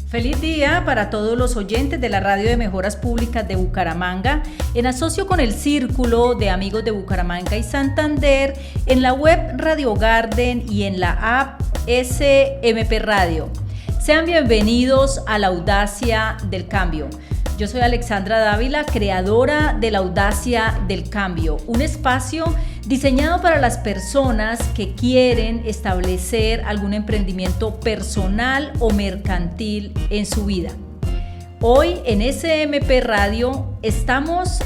Feliz día para todos los oyentes de la Radio de Mejoras Públicas de Bucaramanga, en asocio con el Círculo de Amigos de Bucaramanga y Santander, en la web Radio Garden y en la app SMP Radio. Sean bienvenidos a la Audacia del Cambio. Yo soy Alexandra Dávila, creadora de la Audacia del Cambio, un espacio diseñado para las personas que quieren establecer algún emprendimiento personal o mercantil en su vida. Hoy en SMP Radio estamos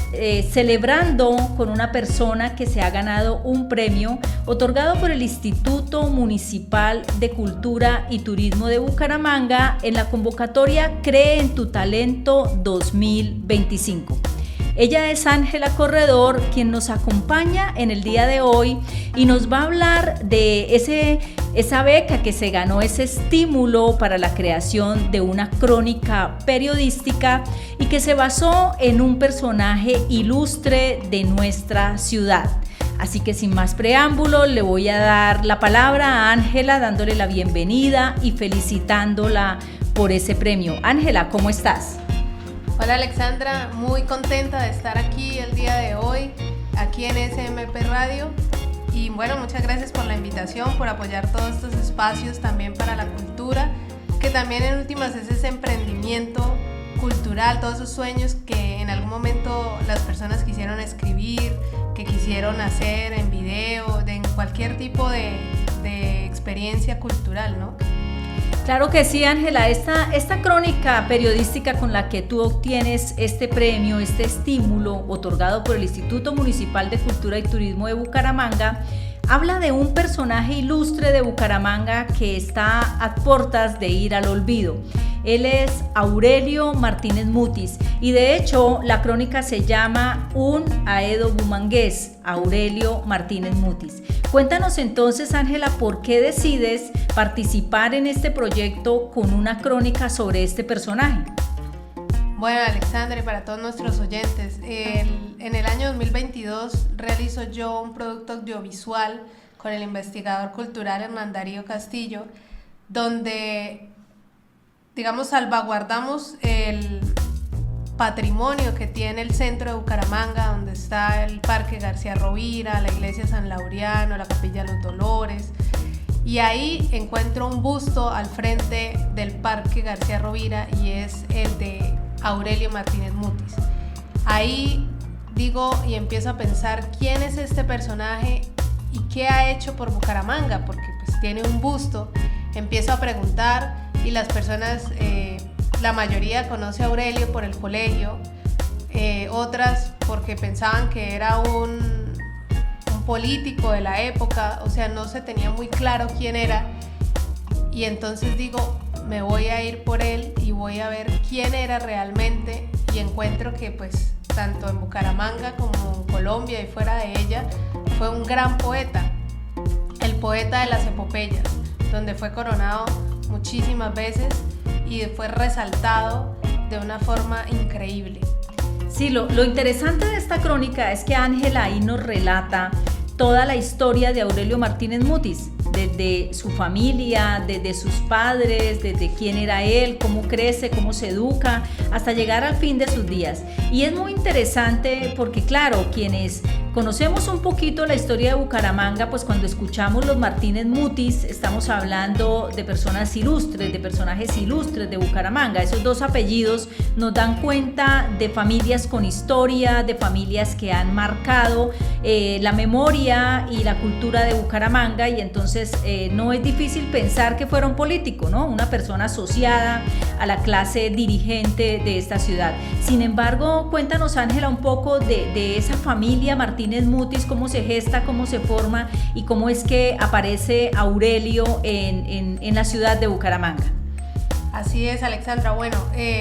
celebrando con una persona que se ha ganado un premio otorgado por el Instituto Municipal de Cultura y Turismo de Bucaramanga en la convocatoria Cree en tu Talento 2025. Ella es Ángela Corredor, quien nos acompaña en el día de hoy y nos va a hablar de esa beca que se ganó, ese estímulo para la creación de una crónica periodística y que se basó en un personaje ilustre de nuestra ciudad. Así que sin más preámbulo, le voy a dar la palabra a Ángela, dándole la bienvenida y felicitándola por ese premio. Ángela, ¿cómo estás? Hola Alexandra, muy contenta de estar aquí el día de hoy, aquí en SMP Radio. Y bueno, muchas gracias por la invitación, por apoyar todos estos espacios también para la cultura, que también en últimas es ese emprendimiento cultural, todos esos sueños que en algún momento las personas quisieron escribir, que quisieron hacer en video, en cualquier tipo de experiencia cultural, ¿no? Claro que sí, Ángela. Esta crónica periodística con la que tú obtienes este premio, este estímulo otorgado por el Instituto Municipal de Cultura y Turismo de Bucaramanga, habla de un personaje ilustre de Bucaramanga que está a puertas de ir al olvido. Él es Aurelio Martínez Mutis y de hecho la crónica se llama Un Aedo Bumangués, Aurelio Martínez Mutis. Cuéntanos entonces, Ángela, ¿por qué decides participar en este proyecto con una crónica sobre este personaje? Bueno, Alexandra, y para todos nuestros oyentes, en el año 2022 realizo yo un producto audiovisual con el investigador cultural Hernán Darío Castillo, donde, digamos, salvaguardamos el patrimonio que tiene el centro de Bucaramanga, donde está el Parque García Rovira, la iglesia San Laureano, la Capilla de los Dolores, y ahí encuentro un busto al frente del Parque García Rovira y es el de Aurelio Martínez Mutis. Ahí digo y empiezo a pensar quién es este personaje y qué ha hecho por Bucaramanga, porque pues tiene un busto. Empiezo a preguntar y las personas, la mayoría conoce a Aurelio por el colegio, otras porque pensaban que era un político de la época, o sea, no se tenía muy claro quién era, y entonces digo, me voy a ir por él y voy a ver quién era realmente, y encuentro que pues tanto en Bucaramanga como en Colombia y fuera de ella fue un gran poeta, el poeta de las epopeyas, donde fue coronado muchísimas veces y fue resaltado de una forma increíble. Sí, lo interesante de esta crónica es que Ángela ahí nos relata toda la historia de Aurelio Martínez Mutis, desde su familia, desde sus padres, desde quién era él, cómo crece, cómo se educa, hasta llegar al fin de sus días. Y es muy interesante porque, claro, quienes conocemos un poquito la historia de Bucaramanga, pues cuando escuchamos los Martínez Mutis, estamos hablando de personas ilustres, de personajes ilustres de Bucaramanga. Esos dos apellidos nos dan cuenta de familias con historia, de familias que han marcado la memoria y la cultura de Bucaramanga, y entonces no es difícil pensar que fueron políticos, ¿no? Una persona asociada a la clase dirigente de esta ciudad. Sin embargo, cuéntanos, Ángela, un poco de esa familia Martínez Mutis, cómo se gesta, cómo se forma y cómo es que aparece Aurelio en la ciudad de Bucaramanga. Así es, Alexandra. Bueno,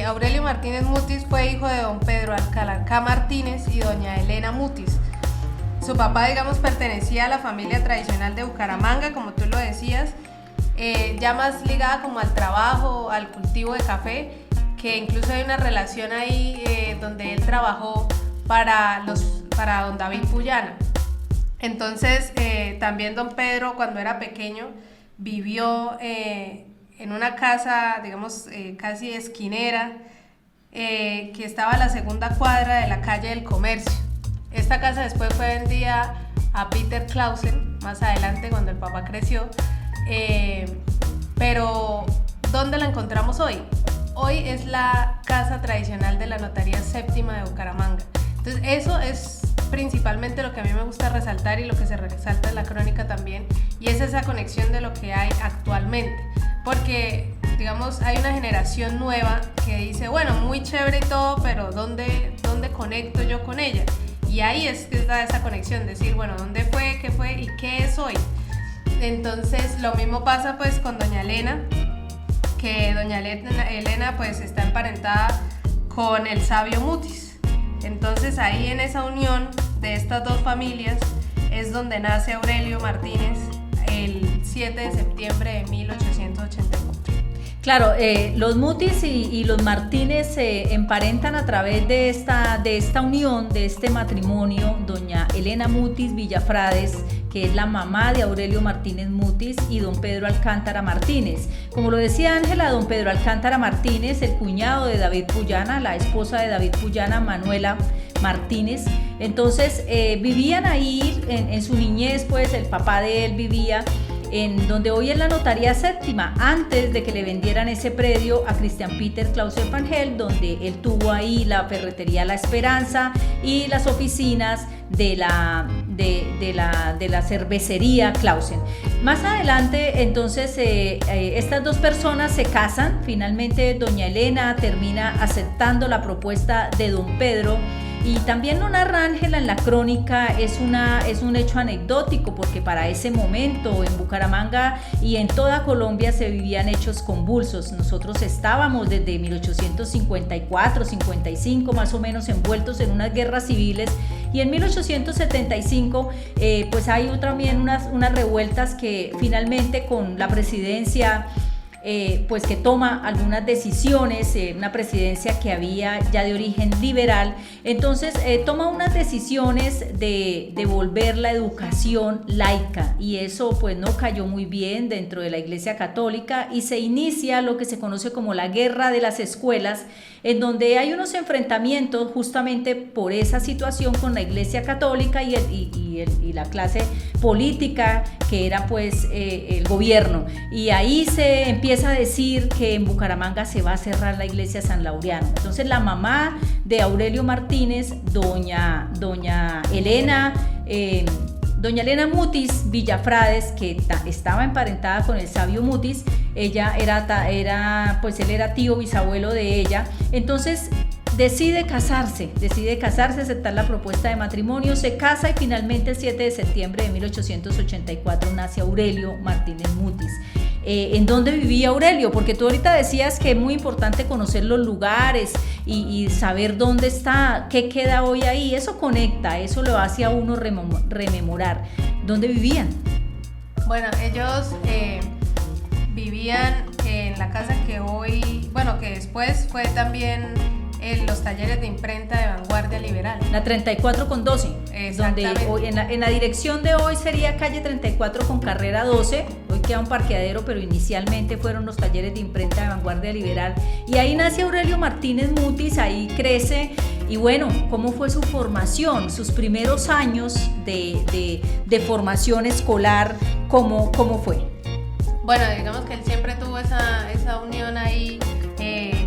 Aurelio Martínez Mutis fue hijo de don Pedro Alcalancá Martínez y doña Elena Mutis. Su papá, digamos, pertenecía a la familia tradicional de Bucaramanga, como tú lo decías, ya más ligada como al trabajo, al cultivo de café, que incluso hay una relación ahí donde él trabajó para don David Puyana. Entonces, también don Pedro, cuando era pequeño, vivió en una casa, digamos, casi esquinera, que estaba a la segunda cuadra de la calle del Comercio. Esta casa después fue vendida a Peter Clausen, más adelante cuando el papá creció, pero ¿dónde la encontramos hoy? Hoy es la casa tradicional de la Notaría Séptima de Bucaramanga. Entonces eso es principalmente lo que a mí me gusta resaltar y lo que se resalta en la crónica también, y es esa conexión de lo que hay actualmente, porque digamos hay una generación nueva que dice, bueno, muy chévere y todo, pero ¿dónde conecto yo con ella? Y ahí es que está esa conexión, decir, bueno, ¿dónde fue, qué fue y qué es hoy? Entonces lo mismo pasa pues con doña Elena, que doña Elena pues está emparentada con el sabio Mutis. Entonces ahí en esa unión de estas dos familias es donde nace Aurelio Martínez el 7 de septiembre de 1884. Claro, los Mutis y los Martínez se emparentan a través de esta unión, de este matrimonio, doña Elena Mutis Villafrades, que es la mamá de Aurelio Martínez Mutis, y don Pedro Alcántara Martínez. Como lo decía Ángela, don Pedro Alcántara Martínez, el cuñado de David Puyana, la esposa de David Puyana, Manuela Martínez. Entonces vivían ahí en su niñez, pues el papá de él vivía en donde hoy es la Notaría Séptima, antes de que le vendieran ese predio a Christian Peter Clausen Fangel, donde él tuvo ahí la ferretería La Esperanza y las oficinas de la cervecería Clausen. Más adelante, entonces, estas dos personas se casan. Finalmente, doña Elena termina aceptando la propuesta de don Pedro. Y también lo narra Ángela en la crónica, es un hecho anecdótico, porque para ese momento en Bucaramanga y en toda Colombia se vivían hechos convulsos. Nosotros estábamos desde 1854, 55 más o menos envueltos en unas guerras civiles, y en 1875 pues hay también unas revueltas que finalmente con la presidencia pues que toma algunas decisiones, una presidencia que había ya de origen liberal, entonces toma unas decisiones de volver la educación laica, y eso pues no cayó muy bien dentro de la Iglesia Católica, y se inicia lo que se conoce como la Guerra de las Escuelas, en donde hay unos enfrentamientos justamente por esa situación con la Iglesia Católica y la clase política que era pues el gobierno, y ahí se empieza a decir que en Bucaramanga se va a cerrar la iglesia San Laureano. Entonces la mamá de Aurelio Martínez, doña Elena Mutis Villafrades, que estaba emparentada con el sabio Mutis, ella pues él era tío bisabuelo de ella, entonces decide casarse, aceptar la propuesta de matrimonio, se casa, y finalmente el 7 de septiembre de 1884 nace Aurelio Martínez Mutis. ¿En dónde vivía Aurelio? Porque tú ahorita decías que es muy importante conocer los lugares y saber dónde está, qué queda hoy ahí. Eso conecta, eso lo hace a uno rememorar. ¿Dónde vivían? Bueno, ellos vivían en la casa que hoy, bueno, que después fue también los talleres de imprenta de Vanguardia Liberal. La 34 con 12. Exactamente. Donde hoy, en la dirección de hoy sería calle 34 con carrera 12. Hoy queda un parqueadero, pero inicialmente fueron los talleres de imprenta de Vanguardia Liberal. Y ahí nace Aurelio Martínez Mutis, ahí crece. Y bueno, ¿cómo fue su formación? Sus primeros años de formación escolar, ¿cómo fue? Bueno, digamos que él siempre tuvo esa unión ahí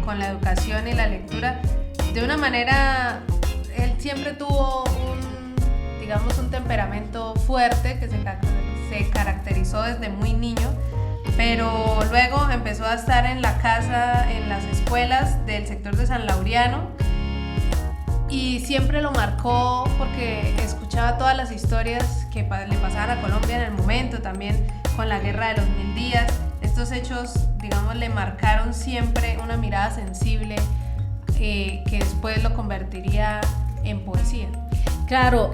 con la educación y la lectura. De una manera, él siempre tuvo un temperamento fuerte que se caracterizó desde muy niño, pero luego empezó a estar en la casa, en las escuelas del sector de San Laureano, y siempre lo marcó porque escuchaba todas las historias que le pasaban a Colombia en el momento, también con la guerra de los 1000 días. Estos hechos, digamos, le marcaron siempre una mirada sensible que después lo convertiría en poesía. Claro,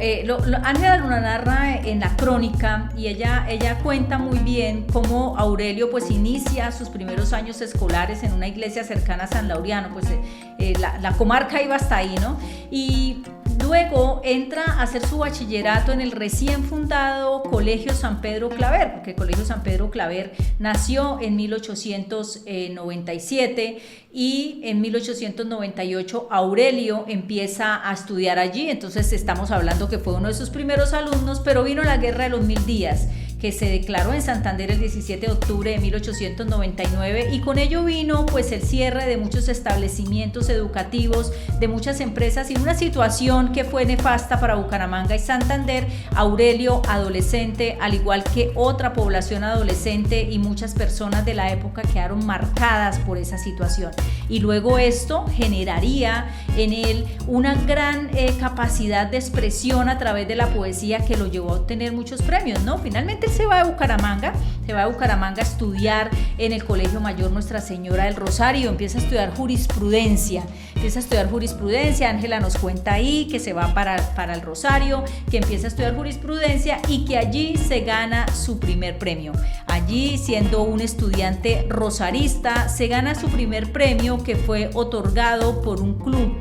Ángela lo narra en la crónica, y ella cuenta muy bien cómo Aurelio pues inicia sus primeros años escolares en una iglesia cercana a San Laureano, pues la comarca iba hasta ahí, ¿no? Y Luego entra a hacer su bachillerato en el recién fundado Colegio San Pedro Claver, porque el Colegio San Pedro Claver nació en 1897 y en 1898 Aurelio empieza a estudiar allí. Entonces estamos hablando que fue uno de sus primeros alumnos, pero vino la Guerra de los 1000 días, que se declaró en Santander el 17 de octubre de 1899, y con ello vino pues el cierre de muchos establecimientos educativos, de muchas empresas, y una situación que fue nefasta para Bucaramanga y Santander. Aurelio, adolescente, al igual que otra población adolescente y muchas personas de la época, quedaron marcadas por esa situación, y luego esto generaría en él una gran capacidad de expresión a través de la poesía, que lo llevó a obtener muchos premios, ¿no? Finalmente se va de Bucaramanga a estudiar en el Colegio Mayor Nuestra Señora del Rosario, empieza a estudiar jurisprudencia. Ángela nos cuenta ahí que se va para el Rosario, que empieza a estudiar jurisprudencia y que allí se gana su primer premio. Allí, siendo un estudiante rosarista, se gana su primer premio, que fue otorgado por un club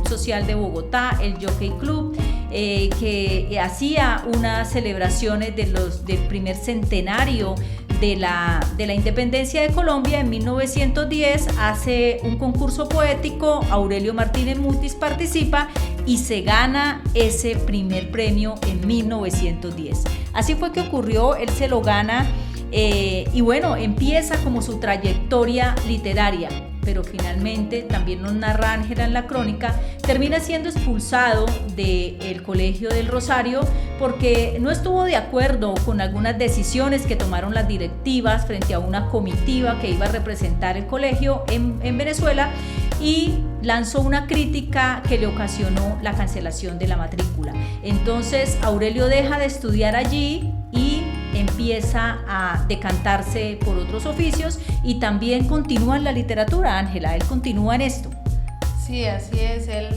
social de Bogotá, el Jockey Club, que hacía unas celebraciones del primer centenario de la independencia de Colombia. En 1910 hace un concurso poético, Aurelio Martínez Mutis participa y se gana ese primer premio en 1910. Así fue que ocurrió, él se lo gana, y bueno, empieza como su trayectoria literaria, pero finalmente, también nos narra Ángela en la crónica, termina siendo expulsado del Colegio del Rosario porque no estuvo de acuerdo con algunas decisiones que tomaron las directivas frente a una comitiva que iba a representar el colegio en Venezuela, y lanzó una crítica que le ocasionó la cancelación de la matrícula. Entonces Aurelio deja de estudiar allí y empieza a decantarse por otros oficios, y también continúa en la literatura. Ángela, él continúa en esto. Sí, así es. Él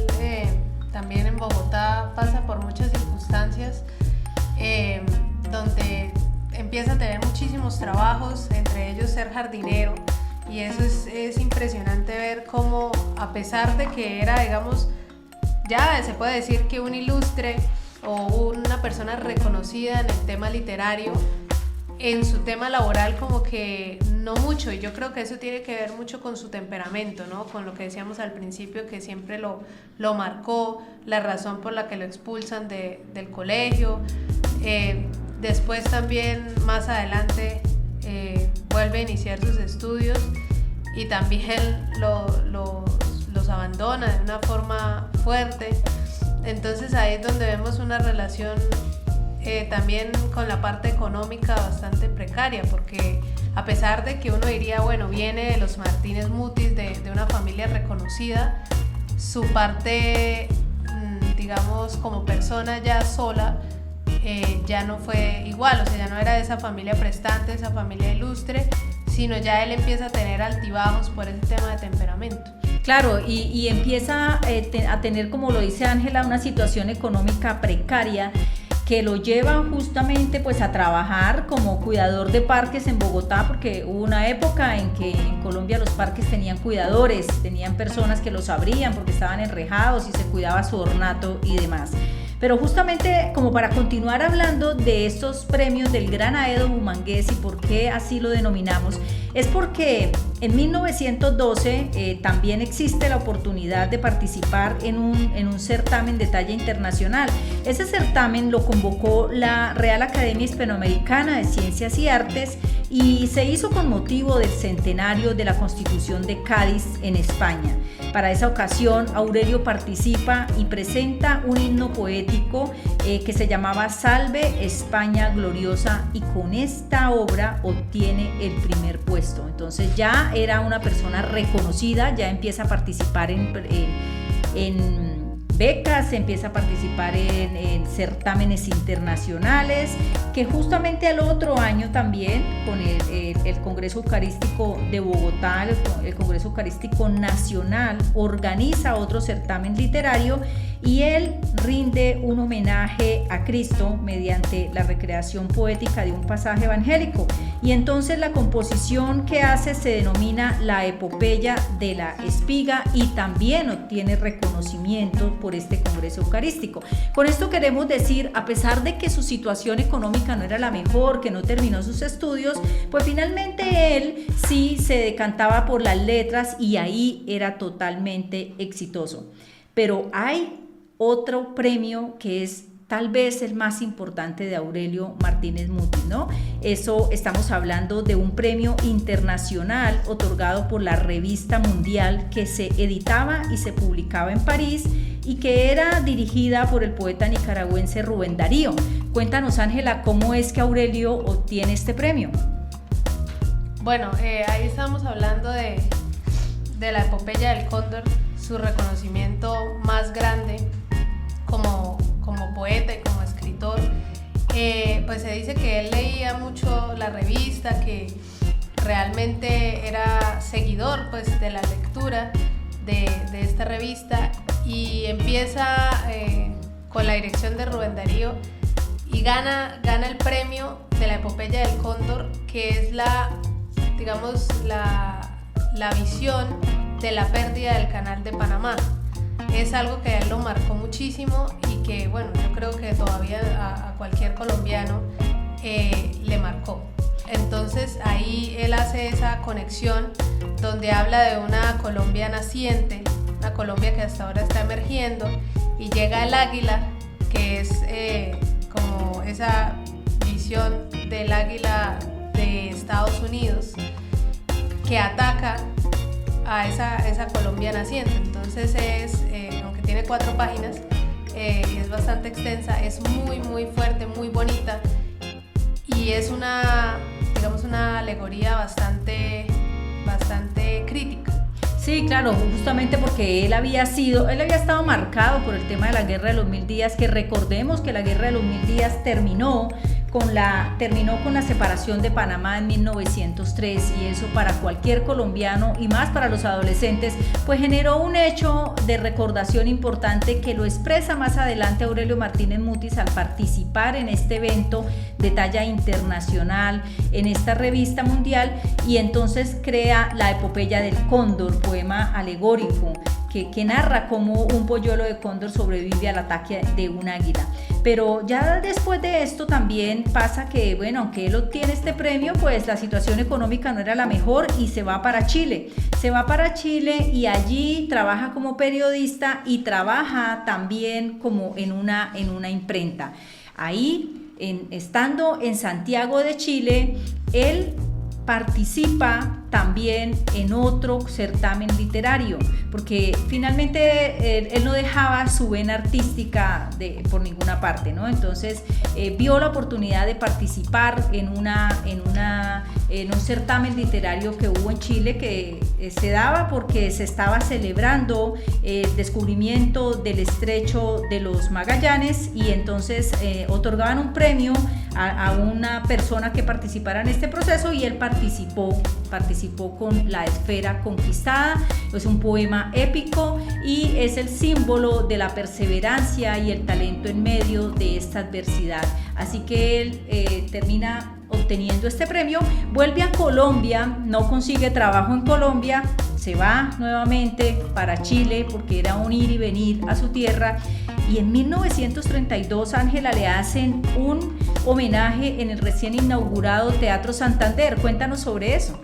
también en Bogotá pasa por muchas circunstancias donde empieza a tener muchísimos trabajos, entre ellos ser jardinero, y eso es impresionante ver cómo, a pesar de que era, digamos, ya se puede decir que un ilustre o una persona reconocida en el tema literario, en su tema laboral como que no mucho, y yo creo que eso tiene que ver mucho con su temperamento, ¿no? Con lo que decíamos al principio, que siempre lo marcó, la razón por la que lo expulsan del colegio. Después también, más adelante, vuelve a iniciar sus estudios y también los abandona de una forma fuerte. Entonces ahí es donde vemos una relación también con la parte económica bastante precaria, porque a pesar de que uno diría, bueno, viene de los Martínez Mutis, de una familia reconocida, su parte, digamos, como persona ya sola, ya no fue igual, o sea, ya no era de esa familia prestante, de esa familia ilustre, sino ya él empieza a tener altibajos por ese tema de temperamento. Claro, y empieza a tener, como lo dice Ángela, una situación económica precaria que lo lleva justamente pues a trabajar como cuidador de parques en Bogotá, porque hubo una época en que en Colombia los parques tenían cuidadores, tenían personas que los abrían porque estaban enrejados y se cuidaba su ornato y demás. Pero justamente como para continuar hablando de estos premios del Gran Aedo Bumangués y por qué así lo denominamos, es porque en 1912 también existe la oportunidad de participar en un certamen de talla internacional. Ese certamen lo convocó la Real Academia Hispanoamericana de Ciencias y Artes y se hizo con motivo del centenario de la Constitución de Cádiz en España. Para esa ocasión, Aurelio participa y presenta un himno poético que se llamaba Salve España Gloriosa, y con esta obra obtiene el primer puesto. Entonces ya era una persona reconocida, ya empieza a participar en becas, empieza a participar en certámenes internacionales, que justamente al otro año también con el Congreso Eucarístico de Bogotá, el Congreso Eucarístico Nacional, organiza otro certamen literario y él rinde un homenaje a Cristo mediante la recreación poética de un pasaje evangélico. Y entonces la composición que hace se denomina La Epopeya de la Espiga y también obtiene reconocimiento por este Congreso Eucarístico. Con esto queremos decir, a pesar de que su situación económica no era la mejor, que no terminó sus estudios, pues finalmente él sí se decantaba por las letras y ahí era totalmente exitoso. Pero hay otro premio que es tal vez el más importante de Aurelio Martínez Mutis, ¿no? Eso estamos hablando de un premio internacional otorgado por la Revista Mundial que se editaba y se publicaba en París y que era dirigida por el poeta nicaragüense Rubén Darío. Cuéntanos, Ángela, ¿cómo es que Aurelio obtiene este premio? Bueno, ahí estamos hablando de la Epopeya del Cóndor, su reconocimiento más grande como poeta y como escritor. Pues se dice que él leía mucho la revista, que realmente era seguidor pues de la lectura de esta revista, y empieza con la dirección de Rubén Darío y gana el premio de la Epopeya del Cóndor, que es la visión de la pérdida del Canal de Panamá. Es algo que a él lo marcó muchísimo y que, bueno, yo creo que todavía a cualquier colombiano le marcó. Entonces ahí él hace esa conexión donde habla de una Colombia naciente, una Colombia que hasta ahora está emergiendo, y llega el águila, que es como esa visión del águila de Estados Unidos que ataca a esa Colombia naciente. Entonces aunque tiene 4 páginas, es bastante extensa, es muy muy fuerte, muy bonita, y es una alegoría bastante crítica. Sí, claro, justamente porque él había estado marcado por el tema de la Guerra de los 1000 días, que recordemos que la Guerra de los 1000 días terminó con la separación de Panamá en 1903, y eso para cualquier colombiano y más para los adolescentes pues generó un hecho de recordación importante que lo expresa más adelante Aurelio Martínez Mutis al participar en este evento de talla internacional en esta revista mundial, y entonces crea la Epopeya del Cóndor, poema alegórico que narra cómo un polluelo de cóndor sobrevive al ataque de un águila. Pero ya después de esto también pasa que, bueno, aunque él obtiene este premio, pues la situación económica no era la mejor y se va para Chile. Y allí trabaja como periodista y trabaja también como en una imprenta. Ahí, estando en Santiago de Chile, él participa también en otro certamen literario, porque finalmente él no dejaba su vena artística por ninguna parte, ¿no? Entonces vio la oportunidad de participar en un certamen literario que hubo en Chile, que se daba porque se estaba celebrando el descubrimiento del estrecho de los Magallanes, y entonces otorgaban un premio a una persona que participara en este proceso, y él participó con La Esfera Conquistada. Es un poema épico y es el símbolo de la perseverancia y el talento en medio de esta adversidad. Así que él termina obteniendo este premio, vuelve a Colombia, no consigue trabajo en Colombia, se va nuevamente para Chile porque era un ir y venir a su tierra, y en 1932, Ángela, le hacen un homenaje en el recién inaugurado Teatro Santander. Cuéntanos sobre eso.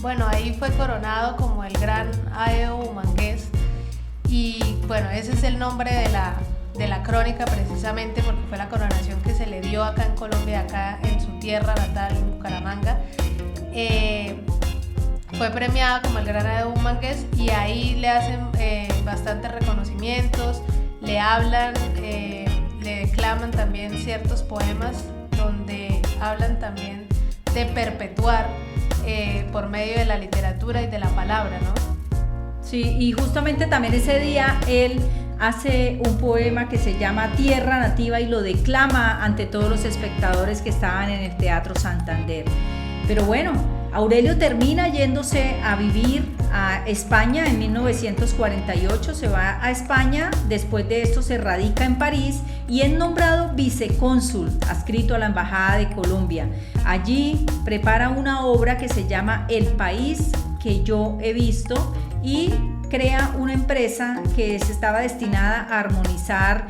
Bueno, ahí fue coronado como el gran Aedo Humangués, y bueno, ese es el nombre de la crónica, precisamente porque fue la coronación que se le dio acá en Colombia, acá en su tierra natal, en Bucaramanga. Fue premiado como el gran Aedo Humangués, y ahí le hacen bastantes reconocimientos, le hablan, le declaman también ciertos poemas donde hablan también de perpetuar por medio de la literatura y de la palabra, ¿no? Sí, y justamente también ese día él hace un poema que se llama Tierra Nativa y lo declama ante todos los espectadores que estaban en el Teatro Santander. Pero bueno, Aurelio termina yéndose a vivir a España en 1948, se va a España, después de esto se radica en París y es nombrado vicecónsul, adscrito a la Embajada de Colombia. Allí prepara una obra que se llama El país que yo he visto y crea una empresa que estaba destinada a armonizar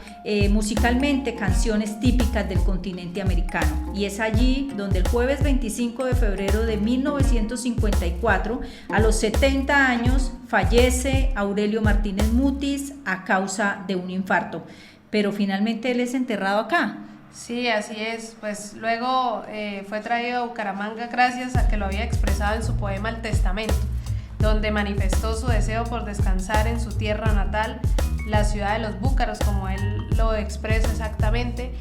musicalmente canciones típicas del continente americano. Y es allí donde el jueves 25 de febrero de 1954, a los 70 años, fallece Aurelio Martínez Mutis a causa de un infarto. Pero finalmente él es enterrado acá. Sí, así es. Pues luego fue traído a Bucaramanga gracias a que lo había expresado en su poema El Testamento, donde manifestó su deseo por descansar en su tierra natal, la ciudad de los Búcaros, como él lo expresa exactamente,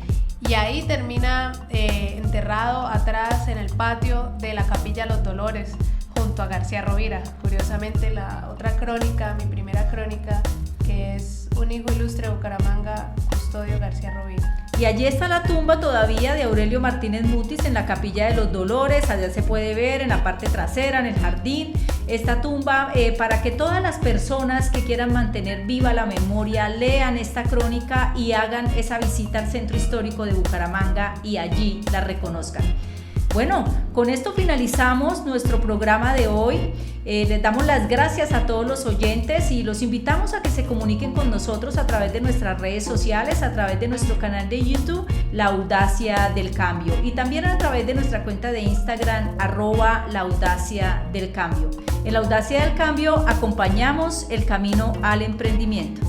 y ahí termina enterrado atrás en el patio de la Capilla Los Dolores, junto a García Rovira. Curiosamente, la otra crónica, mi primera crónica, que es un hijo ilustre de Bucaramanga, Custodio García Rovira. Y allí está la tumba todavía de Aurelio Martínez Mutis en la Capilla de los Dolores. Allá se puede ver en la parte trasera, en el jardín, esta tumba, para que todas las personas que quieran mantener viva la memoria lean esta crónica y hagan esa visita al Centro Histórico de Bucaramanga y allí la reconozcan. Bueno, con esto finalizamos nuestro programa de hoy. Les damos las gracias a todos los oyentes y los invitamos a que se comuniquen con nosotros a través de nuestras redes sociales, a través de nuestro canal de YouTube, La Audacia del Cambio, y también a través de nuestra cuenta de Instagram, @laaudaciadelcambio. En La Audacia del Cambio acompañamos el camino al emprendimiento.